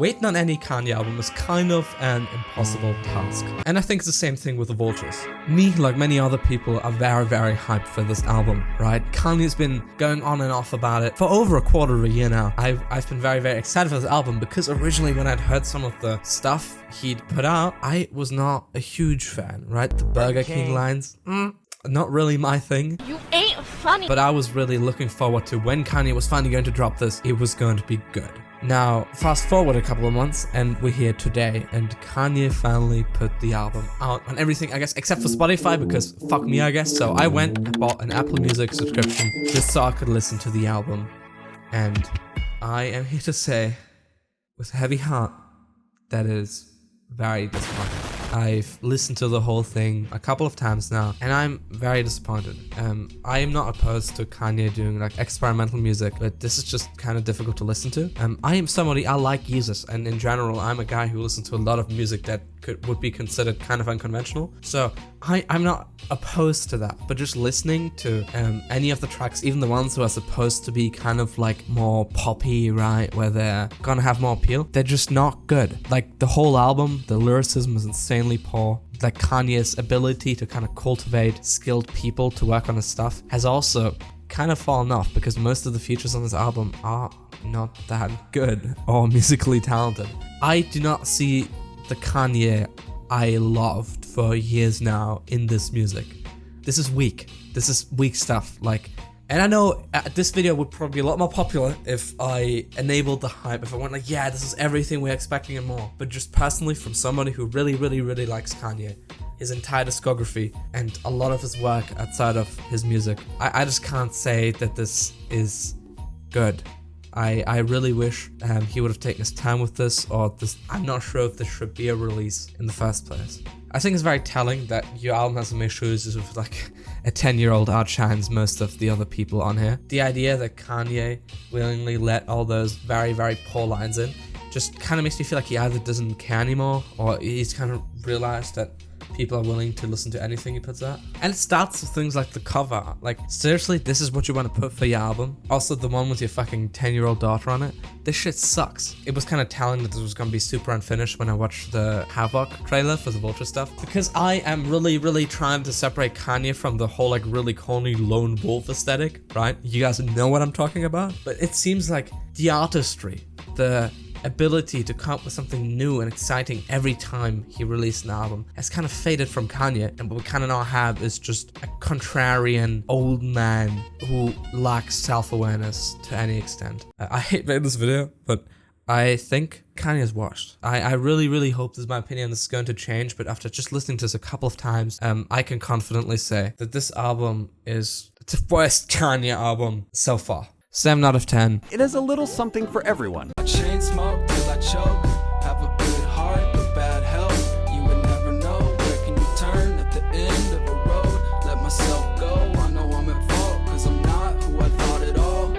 waiting on any Kanye album is kind of an impossible task. And I think it's the same thing with the Vultures. Me, like many other people, are very, very hyped for this album, right? Kanye's been going on and off about it for over a quarter of a year now. I've been very, very excited for this album because originally when I'd heard some of the stuff he'd put out, I was not a huge fan, right? The Burger King lines, not really my thing. You ain't funny. But I was really looking forward to when Kanye was finally going to drop this, it was going to be good. Now, fast forward a couple of months and we're here today, and Kanye finally put the album out on everything, I guess, except for Spotify, because fuck me, I guess. So I went and bought an Apple Music subscription just so I could listen to the album. And I am here to say, with a heavy heart, that is very disappointing. I've listened to the whole thing a couple of times now, and I'm very disappointed. I am not opposed to Kanye doing like experimental music, but this is just kind of difficult to listen to. I like Jesus, and in general, I'm a guy who listens to a lot of music that would be considered kind of unconventional. So I'm not opposed to that, but just listening to any of the tracks, even the ones who are supposed to be kind of like more poppy, right, where they're gonna have more appeal, they're just not good. Like the whole album, the lyricism is insanely poor. Like Kanye's ability to kind of cultivate skilled people to work on his stuff has also kind of fallen off, because most of the features on this album are not that good or musically talented. I do not see the Kanye I loved for years now in this music. This is weak. This is weak stuff. Like, and I know this video would probably be a lot more popular if I enabled the hype, if I went like, yeah, this is everything we're expecting and more. But just personally, from somebody who really, really, really likes Kanye, his entire discography, and a lot of his work outside of his music, I just can't say that this is good. I really wish he would have taken his time with this, or this. I'm not sure if this should be a release in the first place. I think it's very telling that your album has some issues with like a 10-year-old outshines most of the other people on here. The idea that Kanye willingly let all those very, very poor lines in just kind of makes me feel like he either doesn't care anymore, or he's kind of realized that people are willing to listen to anything he puts out. And it starts with things like the cover. Like, seriously, this is what you want to put for your album? Also, the one with your fucking 10-year-old daughter on it? This shit sucks. It was kind of telling that this was going to be super unfinished when I watched the Havoc trailer for the Vulture stuff, because I am really, really trying to separate Kanye from the whole like really corny lone wolf aesthetic, right? You guys know what I'm talking about? But it seems like the artistry, the ability to come up with something new and exciting every time he released an album has kind of faded from Kanye, and what we kind of now have is just a contrarian old man who lacks self-awareness to any extent. I hate making this video, but I think Kanye is washed. I really, really hope, this is my opinion, this is going to change, but after just listening to this a couple of times, I can confidently say that this album is the worst Kanye album so far. 7 out of 10. It is a little something for everyone. Chain smoke, 'cause I choke.